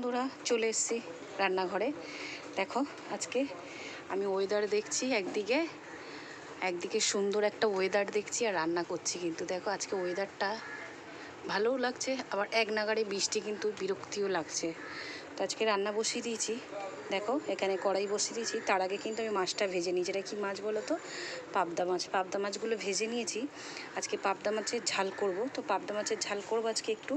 বন্ধুরা, চলে এসেছি রান্নাঘরে। দেখো আজকে আমি ওয়েদার দেখছি, একদিকে সুন্দর একটা ওয়েদার দেখছি আর রান্না করছি। কিন্তু দেখো আজকে ওয়েদারটা ভালোও লাগছে, আবার এক নাগাড়ে বৃষ্টি, কিন্তু বিরক্তিও লাগছে। তো আজকে রান্না বসিয়ে দিয়েছি। দেখো এখানে কড়াই বসিয়ে দিয়েছি। তার আগে কিন্তু আমি মাছটা ভেজে নিই। যেটা কি মাছ বলো তো? পাবদা মাছ। পাবদা মাছগুলো ভেজে নিয়েছি। আজকে পাবদা মাছের ঝাল করব। তো পাবদা মাছের ঝাল করব আজকে একটু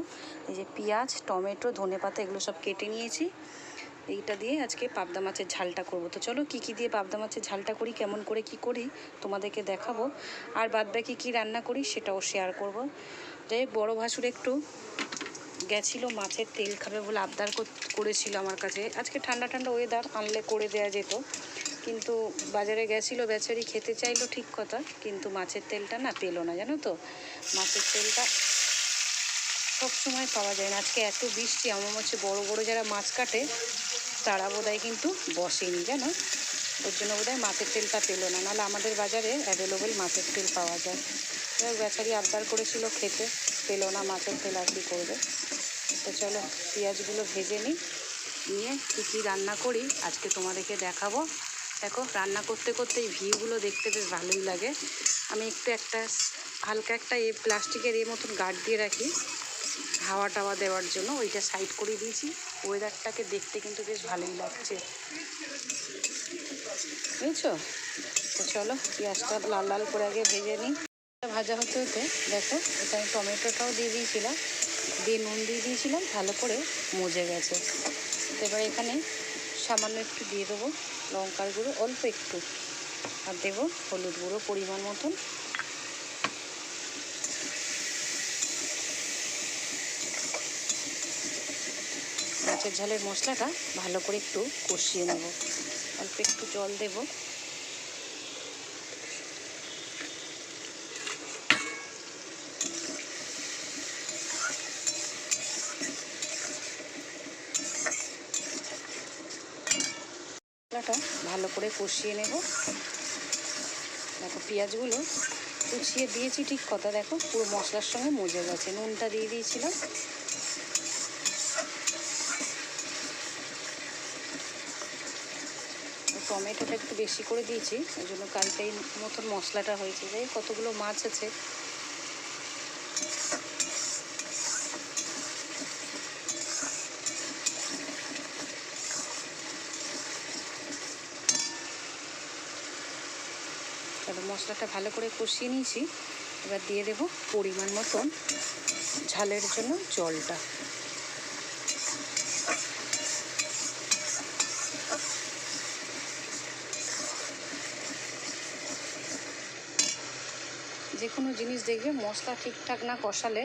এই যে পেঁয়াজ, টমেটো, ধনেপাতা এগুলো সব কেটে নিয়েছি। এইটা দিয়ে আজকে পাবদা মাছের ঝালটা করব। তো চলো কী কী দিয়ে পাবদা মাছের ঝালটা করি, কেমন করে কি করি তোমাদেরকে দেখাবো। আর বাদবাকি কী রান্না করি সেটাও শেয়ার করব। যাই হোক, বড়ো ভাসুর একটু গেছিলো মাছের তেল খাবে বলে আবদার করেছিল আমার কাছে। আজকে ঠান্ডা ঠান্ডা ওয়েদার, আনলে করে দেওয়া যেত, কিন্তু বাজারে গেছিলো বেচারি, খেতে চাইলো ঠিক কথা, কিন্তু মাছের তেলটা না পেলো না, জানো তো। মাছের তেলটা সব সময় পাওয়া যায় না। আজকে এত বৃষ্টি, আমার হচ্ছে বড়ো বড়ো যারা মাছ কাটে তারা বোধহয় কিন্তু বসেনি, জানো, ওর জন্য বোধহয় মাছের তেলটা পেলো না। নাহলে আমাদের বাজারে অ্যাভেলেবেল মাছের তেল পাওয়া যায়। বেচারি আবদার করেছিল খেতে, পেলো না মাছের তেল, আর কি করবে। তো চলো পেঁয়াজগুলো ভেজে নিই, নিয়ে কী কী রান্না করি আজকে তোমাদেরকে দেখাবো। দেখো রান্না করতে করতে এই ভিউগুলো দেখতে বেশ ভালোই লাগে। আমি একটু হালকা একটা প্লাস্টিকের মতন গার্ড দিয়ে রাখি হাওয়া টাওয়া দেওয়ার জন্য, ওইটা সাইড করে দিয়েছি। ওয়েদারটাকে দেখতে কিন্তু বেশ ভালোই লাগছে, বুঝছো। তো চলো পেঁয়াজটা লাল লাল করে আগে ভেজে নিই। ভাজা হতে হতে দেখো এখানে টমেটোটাও দিয়ে দিয়েছিলাম, দিয়ে নুন দিয়ে দিয়েছিলাম, ভালো করে মজে গেছে। এবার এখানে সামান্য একটু দিয়ে দেবো লঙ্কার গুঁড়ো, অল্প একটু, আর দেবো হলুদ গুঁড়ো পরিমাণ মতন। মাছের ঝালের মশলাটা ভালো করে একটু কষিয়ে নেব, অল্প একটু জল দেবো। মশলাটা ভালো করে কষিয়ে নেব। দেখো পেঁয়াজগুলো কুচিয়ে দিয়েছি ঠিক কথা, দেখো পুরো মশলার সঙ্গে মজে গেছে। নুনটা দিয়ে দিয়েছিলাম। টমেটোটা একটু বেশি করে দিয়েছি, ওই জন্য কালকেই মতন মশলাটা হয়েছে। যাই কতগুলো মাছ আছে, তাহলে মশলাটা ভালো করে কষিয়ে নিয়েছি। এবার দিয়ে দেব পরিমাণ মতন ঝালের জন্য জলটা। যে কোনো জিনিস দেখবে মশলা ঠিকঠাক না কষালে,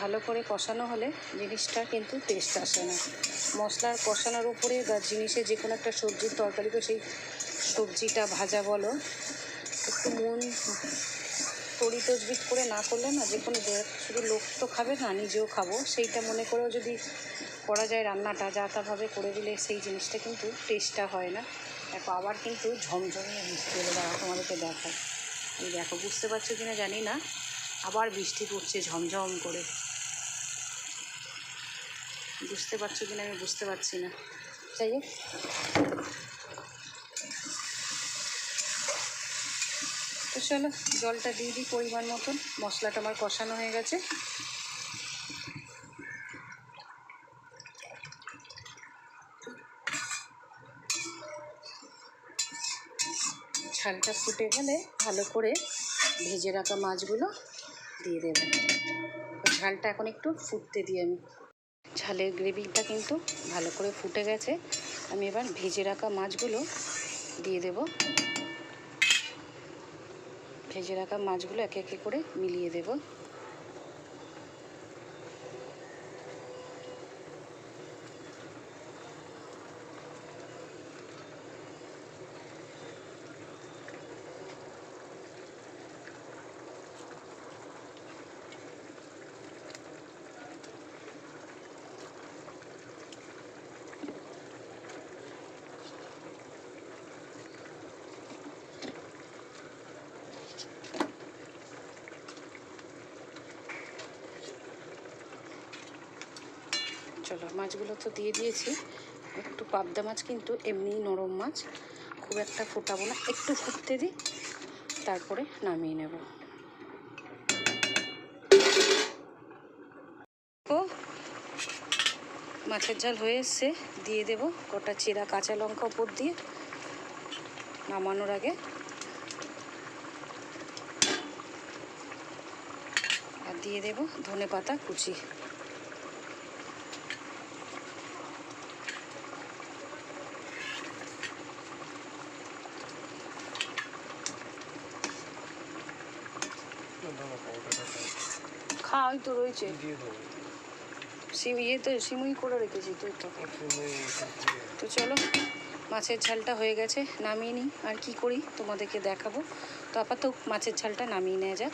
ভালো করে কষানো হলে জিনিসটা কিন্তু টেস্ট আসে না। মশলার কষানোর উপরে বা জিনিসে যে কোনো একটা সবজির তরকারি, তো সেই সবজিটা ভাজা বলো, একটু মন তরি তজবিজ করে না করলে না, যে কোনো শুধু লোক তো খাবে না, নিজেও খাবো, সেইটা মনে করেও যদি করা যায় রান্নাটা, যা তাভাবে করে দিলে সেই জিনিসটা কিন্তু টেস্টটা হয় না। দেখো আবার কিন্তু ঝমঝমিয়ে বৃষ্টি এলো, দাঁড়া তোমাদেরকে দেখায়। এই দেখো, বুঝতে পারছো কিনা জানি না, আবার বৃষ্টি পড়ছে ঝমঝম করে। বুঝতে পারছো কিনা আমি বুঝতে পারছি না। যাই হোক, তো চলো জলটা দিয়ে দিই পরিমাণ মতন। মশলাটা আমার কষানো হয়ে গেছে। ঝালটা ফুটে গেলে ভালো করে ভেজে রাখা মাছগুলো দিয়ে দেব। ঝালটা এখন একটু ফুটতে দিই আমি। ঝালের গ্রেভিটা কিন্তু ভালো করে ফুটে গেছে। আমি এবার ভেজে রাখা মাছগুলো দিয়ে দেব। ভেজে রাখা মাছগুলো একে একে করে মিলিয়ে দেব। চলো মাছগুলো তো দিয়ে দিয়েছি। একটু পাবদা মাছ কিন্তু এমনিই নরম মাছ, খুব একটা ফোটাবো না, একটু ফুটতে দিই, তারপরে নামিয়ে নেব। ও মাছের ঝাল হয়ে এসছে, দিয়ে দেব গোটা চিরা কাঁচা লঙ্কা উপর দিয়ে নামানোর আগে। আর দিয়ে দেব ধনেপাতা কুচি। খাওয়াই তো রয়েছে, সিমুই করে রেখেছি তুই তো। তো চলো মাছের ঝালটা হয়ে গেছে, নামিয়ে নিই। আর কি করি তোমাদেরকে দেখাবো। তো আপাতত মাছের ঝালটা নামিয়ে নেওয়া যাক।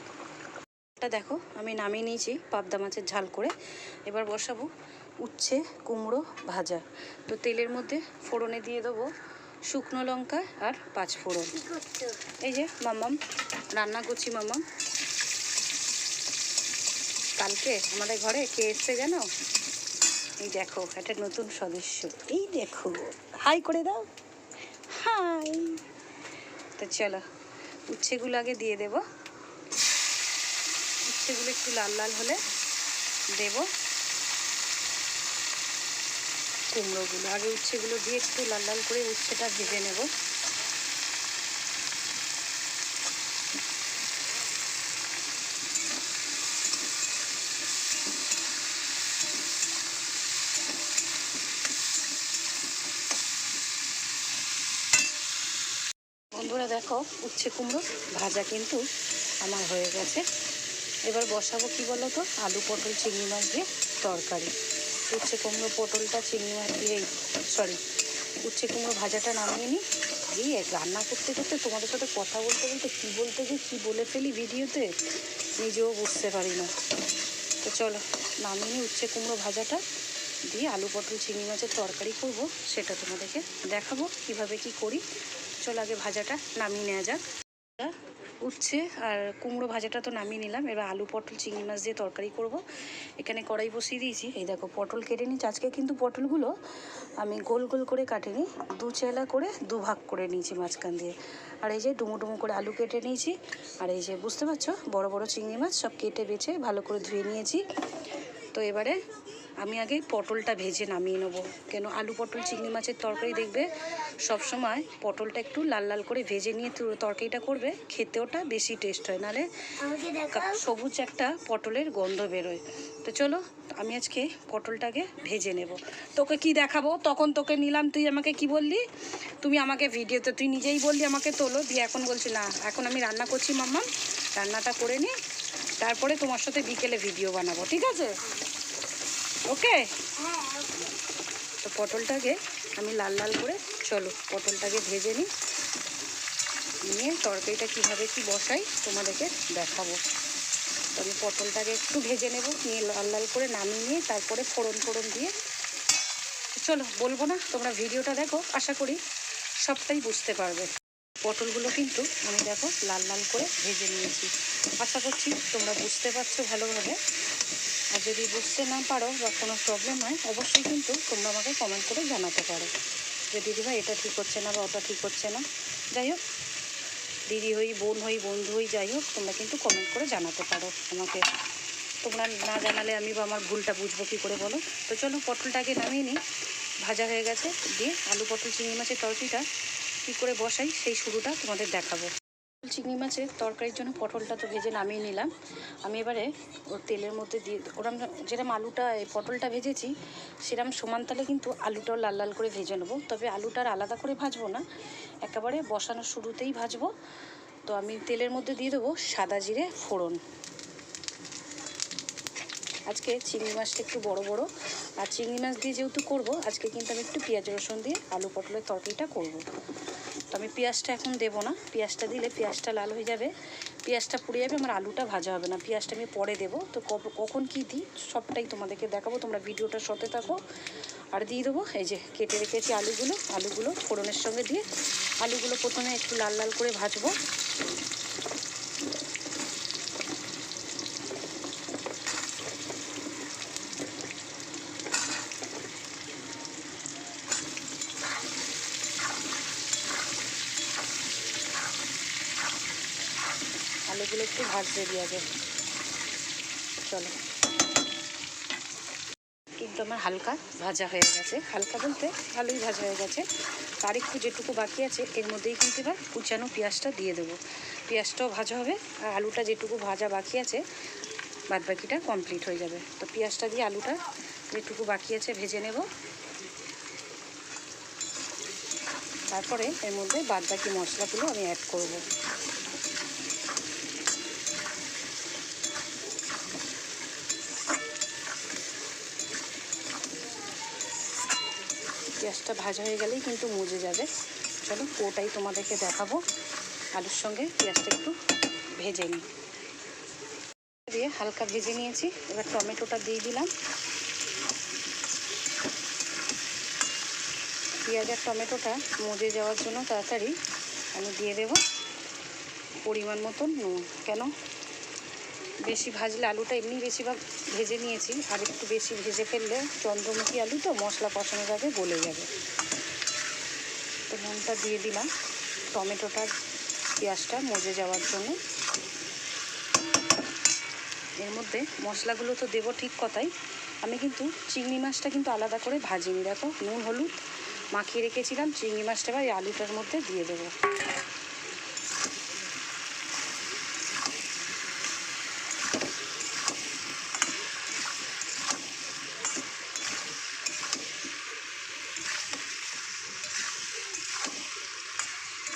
এটা দেখো আমি নামিয়ে নিয়েছি পাবদা মাছের ঝাল করে। এবার বসাবো উচ্ছে কুমড়ো ভাজা। তো তেলের মধ্যে ফোড়নে দিয়ে দেবো শুকনো লঙ্কা আর 5 ফোড়ন। এই যে মাম্মাম রান্না করছি। মাম্মাম কালকে আমাদের ঘরে কে এসছে জানো? এই দেখো একটা নতুন সদস্য, এই দেখো, হাই করে দাও, হাই। তো চলো উচ্ছেগুলো আগে দিয়ে দেব। উচ্ছেগুলো একটু লাল লাল হলে দেব কুমড়োগুলো। আগে উচ্ছেগুলো দিয়ে একটু লাল লাল করে উচ্ছেটা ভেজে নেব। বন্ধুরা দেখো উচ্ছে কুমড়ো ভাজা কিন্তু আমার হয়ে গেছে। এবার বসাবো কি বলো তো, আলু পটল চিংড়ি মাছ দিয়ে তরকারি। উচ্ছে কুমড়ো পটলটা চিংড়ি মাছ দিয়ে, সরি উচ্ছে কুমড়ো ভাজাটা নামিয়ে নিই। দিয়ে রান্না করতে করতে তোমাদের সাথে কথা বলতে বলতে কী বলতে যে কী বলে ফেলি ভিডিওতে নিজেও বুঝতে পারি না। তো চলো নামিয়ে নিই। উচ্ছে কুমড়ো ভাজাটা দিয়ে আলু পটল চিংড়ি মাছের তরকারি করব, সেটা তোমাদেরকে দেখাবো কিভাবে কি করি। চলো আগে ভাজাটা নামিয়ে নেওয়া যাক। উচ্ছে আর কুমড়ো ভাজাটা তো নামিয়ে নিলাম। এবার আলু পটল চিংড়ি মাছ দিয়ে তরকারি করব। এখানে কড়াই বসিয়ে দিয়েছি। এই দেখো পটল কেটে নিচ্ছি। আজকে কিন্তু পটলগুলো আমি গোল গোল করে কাটিনি, 2 চেলা করে 2 ভাগ করে নিয়েছি মাঝখান দিয়ে। আর এই যে ডুমো ডুমো করে আলু কেটে নিয়েছি। আর এই যে বুঝতে পারছো বড় বড় চিংড়ি মাছ সব কেটে বেছে ভালো করে ধুয়ে নিয়েছি। তো এবারে আমি আগে পটলটা ভেজে নামিয়ে নেবো। কেন আলু পটল চিংড়ি মাছের তরকারি দেখবে সবসময় পটলটা একটু লাল লাল করে ভেজে নিয়ে তরকারিটা করবে, খেতে ওটা বেশি টেস্ট হয়, নাহলে সবুজ একটা পটলের গন্ধ বেরোয়। তো চলো আমি আজকে পটলটাকে ভেজে নেব। তোকে কি দেখাবো, তখন তোকে নিলাম, তুই আমাকে কি বললি, তুমি আমাকে ভিডিওতে তুই নিজেই বললি আমাকে তোলো দিয়ে, এখন বলছি না এখন আমি রান্না করছি মাম্মাম, রান্নাটা করে নিই, তারপরে তোমার সাথে বিকেলে ভিডিও বানাবো, ঠিক আছে? ওকে। তো পটলটাকে আমি লাল লাল করে, চলো পটলটাকে ভেজে নিই, নিয়ে তরকারিটা কীভাবে কি বসাই তোমাদেরকে দেখাবো। তো আমি পটলটাকে একটু ভেজে নেব, নিয়ে লাল লাল করে নামিয়ে নিয়ে তারপরে ফোড়ন ফোড়ন দিয়ে, চলো বলবো না, তোমরা ভিডিওটা দেখো, আশা করি সবটাই বুঝতে পারবে। পটলগুলো কিন্তু আমি দেখো লাল লাল করে ভেজে নিয়েছি। আশা করছি তোমরা বুঝতে পারছো ভালোভাবে। আর যদি বুঝতে না পারো বা কোনো প্রবলেম হয় অবশ্যই কিন্তু তোমরা আমাকে কমেন্ট করে জানাতে পারো যে দিদিভাই এটা ঠিক হচ্ছে না বা ওটা ঠিক হচ্ছে না। যাই হোক, দিদি হই বোন হই বন্ধু হই যাই হোক, তোমরা কিন্তু কমেন্ট করে জানাতে পারো আমাকে। তোমরা না জানালে আমি বা আমার ভুলটা বুঝবো কী করে বলো। তো চলো পটলটাকে নামিয়ে নিই, ভাজা হয়ে গেছে। দিয়ে আলু পটল চিংড়ি মাছের তরকারিটা কী করে বসাই সেই শুরুটা তোমাদের দেখাবো। চিংড়ি মাছের তরকারির জন্য পটলটা তো ভেজে নামিয়ে নিলাম। আমি এবারে ওর তেলের মধ্যে দিয়ে ওরম যেরকম আলুটা পটলটা ভেজেছি সেরকম সমান তালে কিন্তু আলুটাও লাল লাল করে ভেজে নেবো। তবে আলুটার আলাদা করে ভাজবো না, একেবারে বসানোর শুরুতেই ভাজবো। তো আমি তেলের মধ্যে দিয়ে দেবো সাদা জিরে ফোড়ন। আজকে চিংড়ি মাছটা একটু বড় বড়, আর চিংড়ি মাছ দিয়ে যেহেতু করবো আজকে কিন্তু আমি একটু পেঁয়াজ রসুন দিয়ে আলু পটলের তরকারিটা করব। তো আমি পেঁয়াজটা এখন দেবো না, পেঁয়াজটা দিলে পেঁয়াজটা লাল হয়ে যাবে, পেঁয়াজটা পুড়ে যাবে, আমার আলুটা ভাজা হবে না। পেঁয়াজটা আমি পরে দেবো। তো কখন কী দিই সবটাই তোমাদেরকে দেখাবো, তোমরা ভিডিওটার সাথে থাকো। আর দিয়ে দেবো এই যে কেটে রেখেছি আলুগুলো ফোড়নের সঙ্গে দিয়ে আলুগুলো প্রথমে একটু লাল লাল করে ভাজবো। আলুগুলো একটু ভাজতে দিয়ে যাবে। চলো, কিন্তু আমার হালকা ভাজা হয়ে গেছে, হালকা বলতে ভালোই ভাজা হয়ে গেছে। আর একটু যেটুকু বাকি আছে এর মধ্যেই কিন্তু এবার কুচানো পেঁয়াজটা দিয়ে দেবো। পেঁয়াজটাও ভাজা হবে আর আলুটা যেটুকু ভাজা বাকি আছে বাদ বাকিটা কমপ্লিট হয়ে যাবে। তো পেঁয়াজটা দিয়ে আলুটা যেটুকু বাকি আছে ভেজে নেব, তারপরে এর মধ্যে বাদ বাকি মশলাগুলো আমি অ্যাড করব। পেঁয়াজটা ভাজা হয়ে গেলেই কিন্তু মজে যাবে। চলো ওটাই তোমাদেরকে দেখাবো। আলুর সঙ্গে পেঁয়াজটা একটু ভেজে নিই, দিয়ে হালকা ভেজে নিয়েছি। এবার টমেটোটা দিয়ে দিলাম। পেঁয়াজ আর টমেটোটা মজে যাওয়ার জন্য তাড়াতাড়ি আমি দিয়ে দেব পরিমাণ মতন নুন। কেন বেশি ভাজলে আলুটা এমনি বেশিরভাগ ভেজে নিয়েছি, আর একটু বেশি ভেজে ফেললে চন্দ্রমুখী আলু তো মশলা কষানোর আগে গলে যাবে। তো নুনটা দিয়ে দিলাম টমেটোটার পেঁয়াজটা মজে যাওয়ার জন্য। এর মধ্যে মশলাগুলো তো দেবো ঠিক কথাই, আমি কিন্তু চিংড়ি মাছটা কিন্তু আলাদা করে ভাজিনি। দেখো নুন হলুদ মাখিয়ে রেখেছিলাম, চিংড়ি মাছটা এবার এই আলুটার মধ্যে দিয়ে দেবো।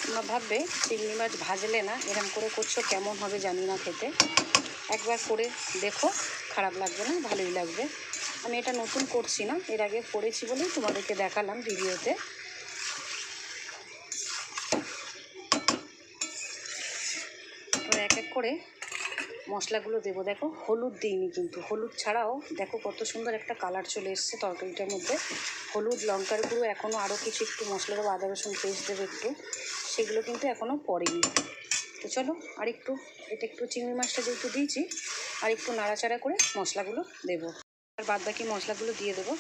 তোমরা ভাববে চিংড়ি মাছ ভাজলে না এরকম করে করছো, কেমন হবে জানি না খেতে। একবার করে দেখো, খারাপ লাগবে না, ভালোই লাগবে। আমি এটা নতুন করছি না, এর আগে করেছি বলেই তোমাদেরকে দেখালাম ভিডিওতে। এবার এক এক করে মশলাগুলো দেবো। দেখো হলুদ দিইনি কিন্তু, হলুদ ছাড়াও দেখো কত সুন্দর একটা কালার চলে এসছে তরকারিটার মধ্যে। হলুদ, লঙ্কার গুঁড়ো, এখনও আরও কিছু একটু মশলা দেবো, আদা রসুন পেস্ট দেবো একটু, সেগুলো কিন্তু এখনও পড়েনি। তো চলো আর একটু, এটা একটু চিংড়ি মাছটা যেহেতু দিয়েছি আর একটু নাড়াচাড়া করে মশলাগুলো দেবো। আর বাদ বাকি মশলাগুলো দিয়ে দেবো।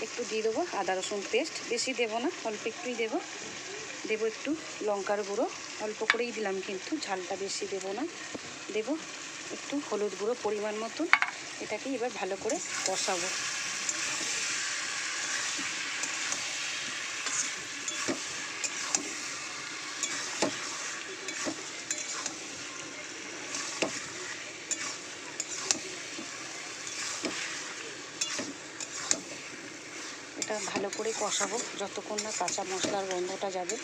একটু দিয়ে দেবো আদা রসুন পেস্ট, বেশি দেবো না, অল্প একটুই দেবো। দেবো একটু লঙ্কার গুঁড়ো, অল্প করেই দিলাম কিন্তু, ঝালটা বেশি দেবো না। দেবো একটু হলুদ গুঁড়ো পরিমাণ মতন। এটাকে এবার ভালো করে কষাবো। এটা ভালো করে কষাবো যতক্ষণ না কাঁচা মশলার গন্ধটা যাবে।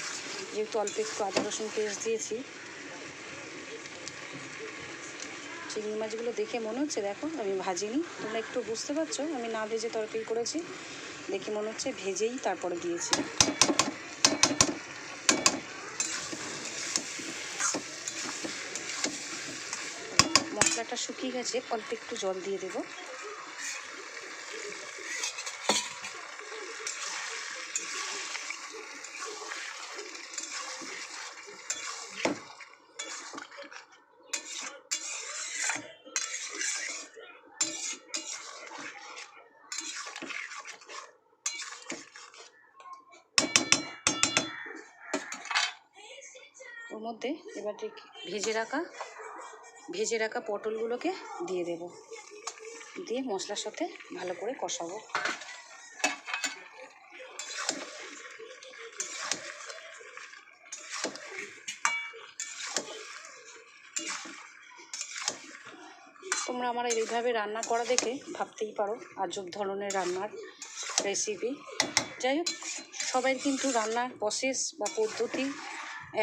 যেহেতু অল্প একটু আদা রসুন পেস্ট দিয়েছি। চিংড়ি মাছগুলো দেখে মনে হচ্ছে, দেখো আমি ভাজিনি, তোমরা একটু বুঝতে পারছো আমি না ভেজে তরকারি করেছি। দেখে মনে হচ্ছে ভেজেই তারপরে দিয়েছি। মশলাটা শুকিয়ে গেছে, অল্প একটু জল দিয়ে দেবো। ওর মধ্যে এবার ভেজে রাখা পটলগুলোকে দিয়ে দেব, দিয়ে মশলার সাথে ভালো করে কষাবো। তোমরা আমার এইভাবে রান্না করা দেখে ভাবতেই পারো আজব ধরনের রান্নার রেসিপি। যাই হোক, সবাই কিন্তু রান্নার প্রসেস বা পদ্ধতি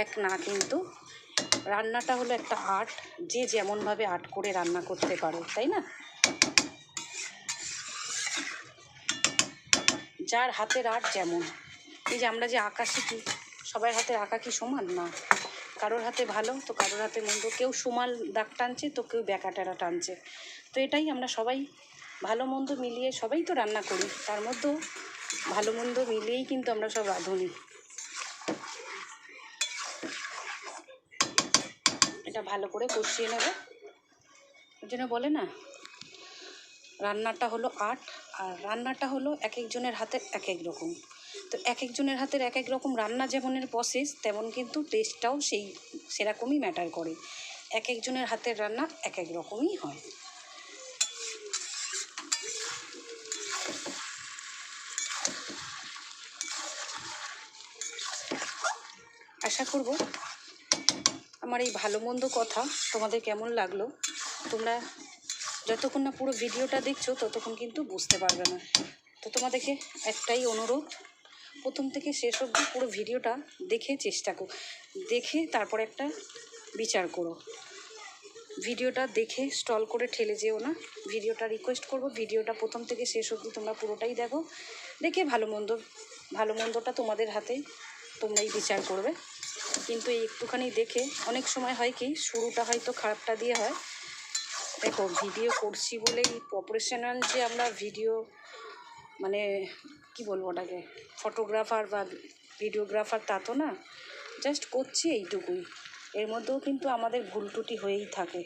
এক না, কিন্তু রান্নাটা হলো একটা আর্ট, যে যেমনভাবে আর্ট করে রান্না করতে পারো, তাই না? যার হাতের আর্ট যেমন। এই যে আমরা যে আঁকা শিখি, সবার হাতের আঁকা কি সমান না? কারোর হাতে ভালো তো কারোর হাতে মন্দ, কেউ সুমাল দাগ টানছে তো কেউ ব্যাকাটেরা টানছে। তো এটাই, আমরা সবাই ভালো মন্দ মিলিয়ে সবাই তো রান্না করি, তার মধ্যেও ভালো মন্দ মিলিয়েই কিন্তু আমরা সব রাঁধুনি। এটা ভালো করে কষিয়ে নেবে। ওই জন্য বলে না, রান্নাটা হলো আর্ট, আর রান্নাটা হলো এক একজনের হাতের এক এক রকম। তো এক একজনের হাতের এক এক রকম রান্না যেমনের প্রসেস, তেমন কিন্তু টেস্টটাও সেরকমই ম্যাটার করে। এক একজনের হাতের রান্না এক এক রকমই হয়। আশা করব আমার এই ভালো মন্দ কথা তোমাদের কেমন লাগলো। তোমরা যতক্ষণ না পুরো ভিডিওটা দেখছো ততক্ষণ কিন্তু বুঝতে পারবে না। তো তোমাদেরকে একটাই অনুরোধ, প্রথম থেকে শেষ অবধি পুরো ভিডিওটা দেখে চেষ্টা করো, দেখে তারপর একটা বিচার করো। ভিডিওটা দেখে স্টল করে ঠেলে যেও না। ভিডিওটা রিকোয়েস্ট করব, ভিডিওটা প্রথম থেকে শেষ অবধি তোমরা পুরোটাই দেখো, দেখে ভালো মন্দটা তোমাদের হাতেই, তোমরাই বিচার করবে। কিন্তু এই একটুখানি দেখে অনেক সময় হয় কি, শুরুটা হয়তো খারাপটা দিয়ে হয়। দেখো, ভিডিও করছি বলেই প্রফেশনাল যে আমরা ভিডিও মানে কি বলবো ওটাকে, ফটোগ্রাফার বা ভিডিওগ্রাফার তা তো না, জাস্ট করছি এইটুকুই। এর মধ্যেও কিন্তু আমাদের ভুল ত্রুটি হয়েই থাকে।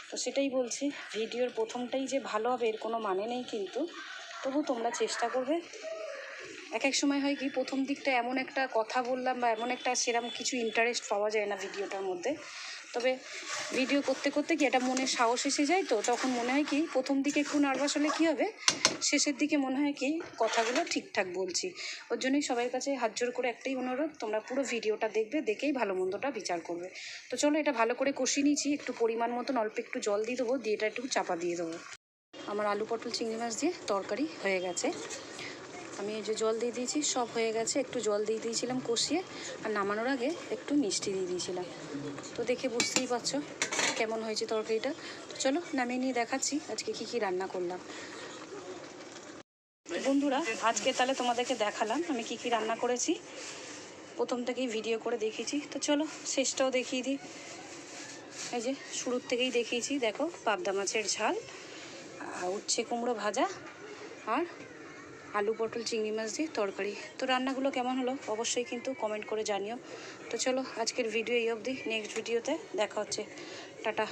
তো সেটাই বলছি, ভিডিওর প্রথমটাই যে ভালো হবে এর কোনো মানে নেই, কিন্তু তবু তোমরা চেষ্টা করবে। এক এক সময় হয় কি, প্রথম দিকটা এমন একটা কথা বললাম বা এমন একটা সেরকম কিছু ইন্টারেস্ট পাওয়া যায় না ভিডিওটার মধ্যে। তবে ভিডিও করতে করতে কি একটা মনে সাহস এসে যায়, তো তখন মনে হয় কি প্রথম দিকে একটু নার্ভাস হলে কী হবে, শেষের দিকে মনে হয় কি কথাগুলো ঠিকঠাক বলছি। ওর জন্যই সবার কাছে হাত জোর করে একটাই অনুরোধ, তোমরা পুরো ভিডিওটা দেখবে, দেখেই ভালো মন্দটা বিচার করবে। তো চলো, এটা ভালো করে কষিয়ে নিয়েছি, একটু পরিমাণ মতন অল্প একটু জল দিয়ে দেবো, দিয়ে এটা একটু চাপা দিয়ে দেবো। আমার আলু পটল চিংড়ি মাছ দিয়ে তরকারি হয়ে গেছে। আমি এই যে জল দিয়ে দিয়েছি, সব হয়ে গেছে। একটু জল দিয়ে দিয়েছিলাম কষিয়ে, আর নামানোর আগে একটু মিষ্টি দিয়ে দিয়েছিলাম। তো দেখে বুঝতেই পারছো কেমন হয়েছে তরকারিটা। তো চলো নামিয়ে নিয়ে দেখাচ্ছি আজকে কী কী রান্না করলাম। বন্ধুরা, আজকে তাহলে তোমাদেরকে দেখালাম আমি কী কী রান্না করেছি, প্রথম থেকেই ভিডিও করে দেখিয়েছি। তো চলো শেষটাও দেখিয়ে দিই। এই যে শুরুর থেকেই দেখিয়েছি, দেখো পাবদা মাছের ঝাল, উচ্ছে কুমড়ো ভাজা, আর আলু পটল চিংড়ি মাছ দিয়ে তরকারি। তো রান্নাগুলো কেমন হলো অবশ্যই কিন্তু কমেন্ট করে জানিও। তো চলো আজকের ভিডিও এই অবধি, নেক্সট ভিডিওতে দেখা হচ্ছে, টাটা।